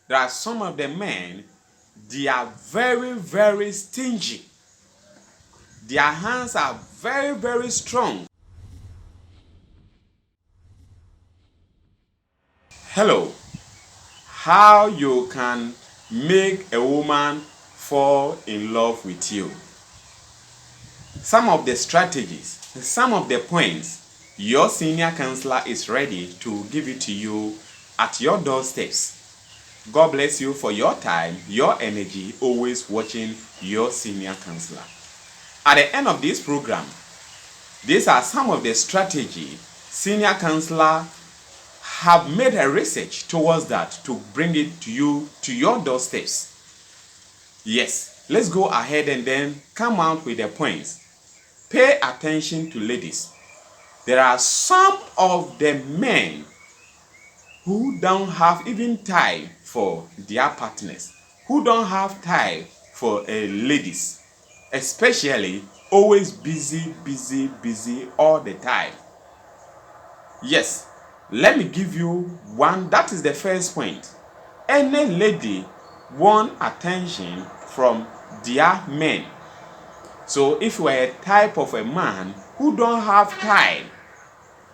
There are some of the men, they are very, very stingy. Their hands are very, very strong. Hello, how you can make a woman fall in love with you. Some of the strategies, some of the points, your senior counselor is ready to give it to you at your doorsteps. God bless you for your time, your energy, always watching your senior counselor. At the end of this program, these are some of the strategy senior counselor have made a research towards that to bring it to you to your doorsteps. Yes, let's go ahead and then come out with the points. Pay attention to ladies. There are some of the men who don't have even time for their partners, who don't have time for ladies, especially always busy, busy, busy all the time. Yes, let me give you one. That is the first point. Any lady want attention from their men. So if you are a type of a man who don't have time,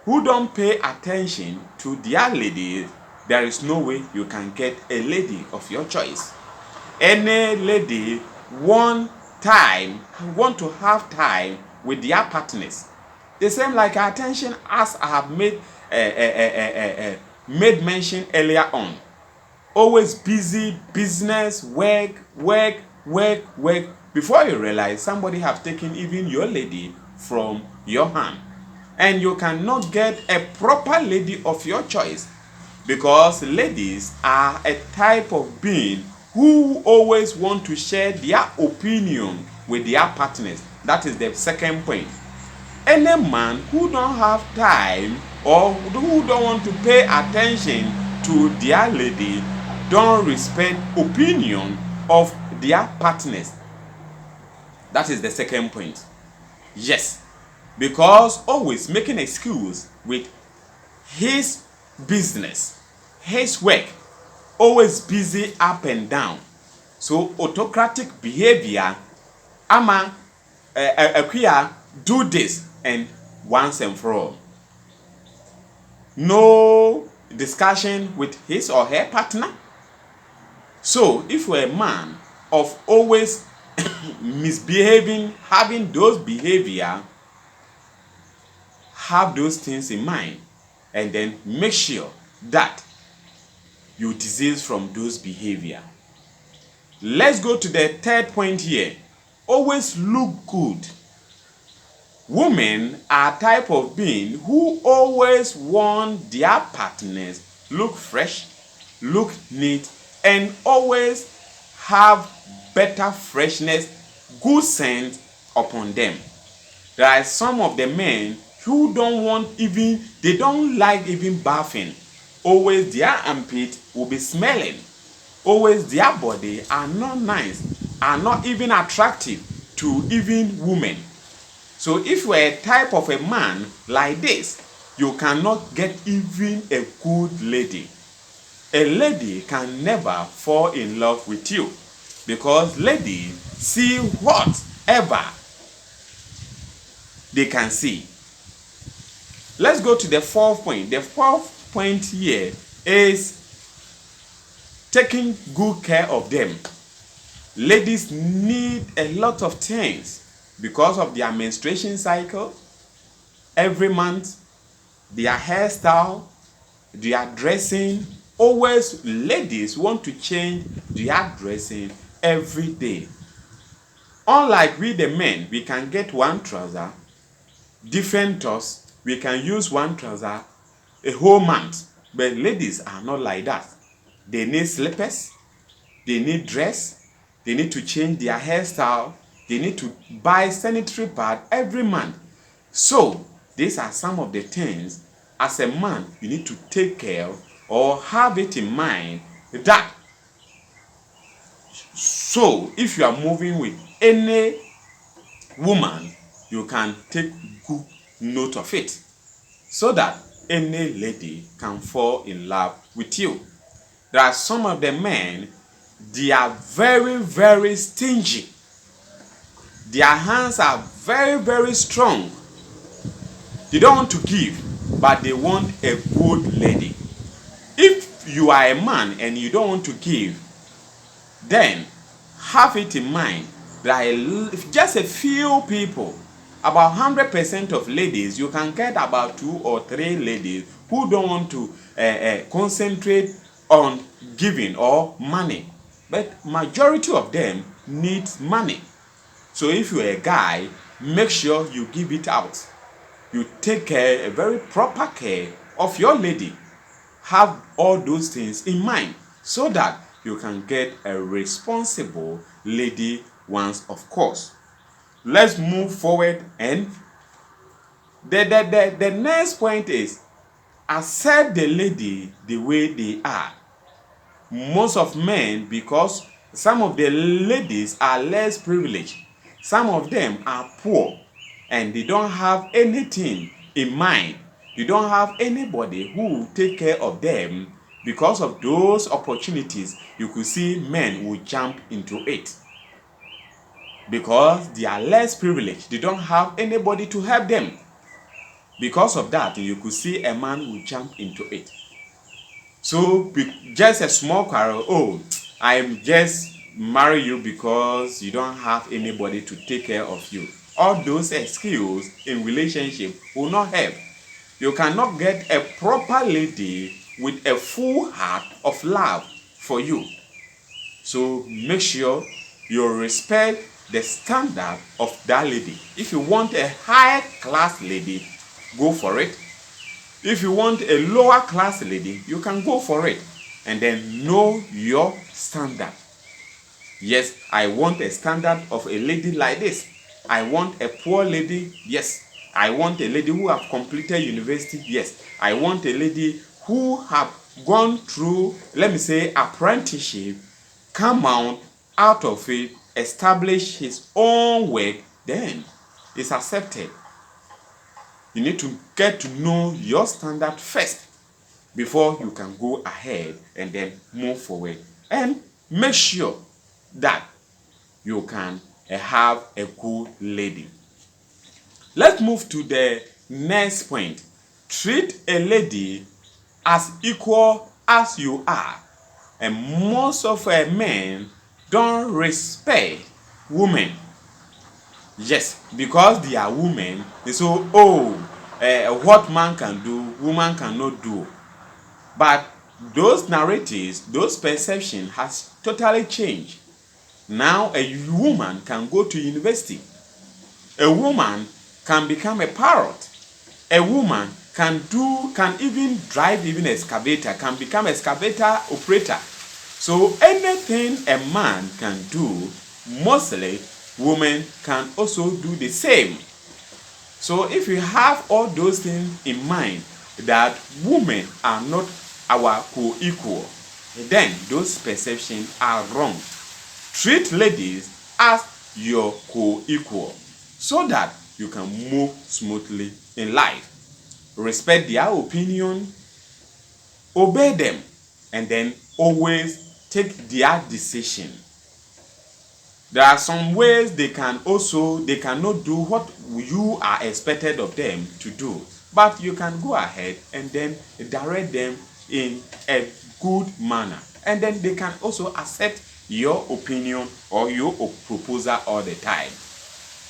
who don't pay attention to their ladies, there is no way you can get a lady of your choice. Any lady want to have time with their partners. The same like attention as I have made mention earlier on. Always busy, business, work, work, work, work. Before you realize, somebody have taken even your lady from your hand. And you cannot get a proper lady of your choice, because ladies are a type of being who always want to share their opinion with their partners. That is the second point. Any man who don't have time or who don't want to pay attention to their lady don't respect opinion of their partners. That is the second point. Yes, because always making excuse with his business, his work, always busy up and down. So autocratic behavior, ama akuya do this and once and for all. No discussion with his or her partner. So if you're a man of always misbehaving, having those behavior, have those things in mind and then make sure that you desist from those behavior. Let's go to the third point here. Always look good. Women are type of being who always want their partners look fresh, look neat, and always have better freshness, good scent upon them. There are some of the men who they don't like even bathing. Always their armpit will be smelling. Always their body are not nice, are not even attractive to even women. So if you are a type of a man like this, you cannot get even a good lady. A lady can never fall in love with you, because ladies see whatever they can see. Let's go to the fourth point. The fourth point here is taking good care of them. Ladies need a lot of things because of their menstruation cycle. Every month, their hairstyle, their dressing. Always ladies want to change their dressing every day. Unlike we the men, we can get one trouser, different tops. We can use one trouser a whole month. But ladies are not like that. They need slippers, they need dress, they need to change their hairstyle, they need to buy sanitary pad every month. So these are some of the things as a man you need to take care of or have it in mind, that so if you are moving with any woman, you can take good note of it, so that any lady can fall in love with you. There are some of the men, they are very, very stingy. Their hands are very, very strong. They don't want to give, but they want a good lady. If you are a man and you don't want to give, then have it in mind that just a few people, about 100% of ladies, you can get about 2 or 3 ladies who don't want to concentrate on giving or money. But majority of them need money. So if you're a guy, make sure you give it out. You take care, a very proper care of your lady. Have all those things in mind so that you can get a responsible lady once, of course. Let's move forward, and the next point is accept the lady the way they are. Most of men, because some of the ladies are less privileged, some of them are poor and they don't have anything in mind. They don't have anybody who will take care of them. Because of those opportunities, you could see men will jump into it. Because they are less privileged, they don't have anybody to help them. Because of that, you could see a man will jump into it. So just a small quarrel, oh, I'm just marry you because you don't have anybody to take care of you. All those excuses in relationship will not help. You cannot get a proper lady with a full heart of love for you. So make sure you respect the standard of that lady. If you want a high class lady, go for it. If you want a lower class lady, you can go for it. And then know your standard. Yes, I want a standard of a lady like this. I want a poor lady. Yes. I want a lady who have completed university. Yes. I want a lady who have gone through, let me say, apprenticeship, come out of it, establish his own work, then it's accepted. You need to get to know your standard first before you can go ahead and then move forward. And make sure that you can have a good lady. Let's move to the next point. Treat a lady as equal as you are. And most of men don't respect women. Yes, because they are women, they say, what man can do, woman cannot do. But those narratives, those perceptions has totally changed. Now a woman can go to university. A woman can become a parrot. A woman can even drive even excavator, can become excavator operator. So anything a man can do, mostly women can also do the same. So if you have all those things in mind, that women are not our co-equal, then those perceptions are wrong. Treat ladies as your co-equal so that you can move smoothly in life. Respect their opinion, obey them, and then always take their decision. There are some ways they cannot do what you are expected of them to do, but you can go ahead and then direct them in a good manner, and then they can also accept your opinion or your proposal all the time.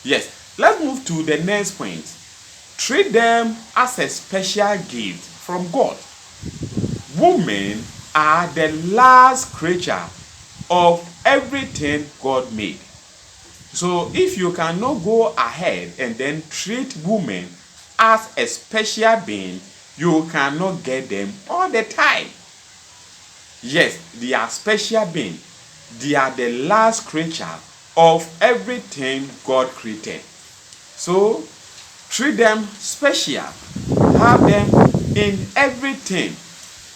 Yes, let's move to the next point. Treat them as a special gift from God. Women are the last creature of everything God made. So if you cannot go ahead and then treat women as a special being, you cannot get them all the time. Yes, they are special beings. They are the last creature of everything God created. So treat them special. Have them in everything.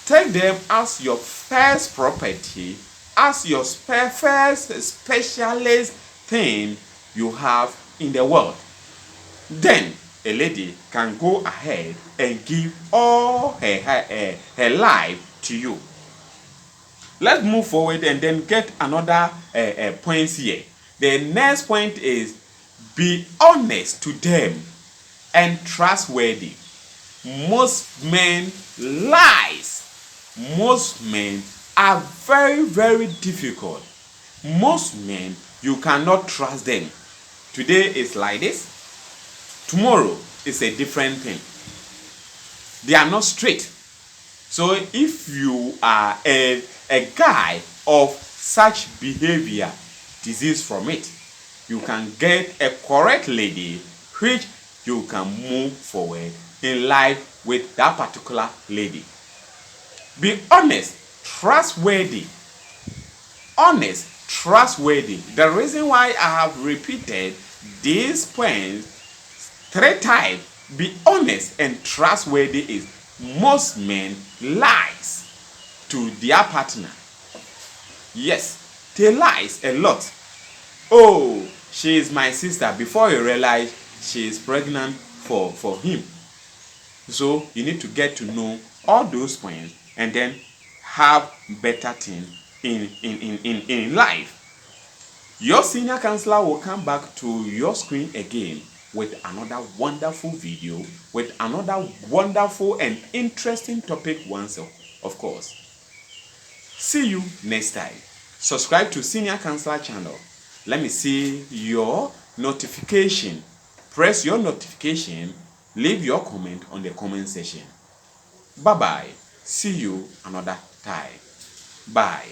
Take them as your first property, as your first specialist thing you have in the world. Then a lady can go ahead and give all her life to you. let's move forward and then get another points here. The next point is be honest to them and trustworthy. Most men lies. Most men are very, very difficult. Most men, you cannot trust them. Today is like this, tomorrow is a different thing. They are not straight. So if you are a guy of such behavior, disease from it, you can get a correct lady which you can move forward in life with that particular lady. Be honest, trustworthy. Honest, trustworthy. The reason why I have repeated these points 3 times, be honest and trustworthy, is most men lies to their partner. Yes, they lies a lot. Oh, she is my sister, before you realize she is pregnant for him. So you need to get to know all those points and then have better things in life. Your senior counselor will come back to your screen again with another wonderful video, with another wonderful and interesting topic once, of course. See you next time. Subscribe to Senior Counselor channel. Let me see your notification. Press your notification. Leave your comment on the comment section. Bye-bye. See you another time. Bye.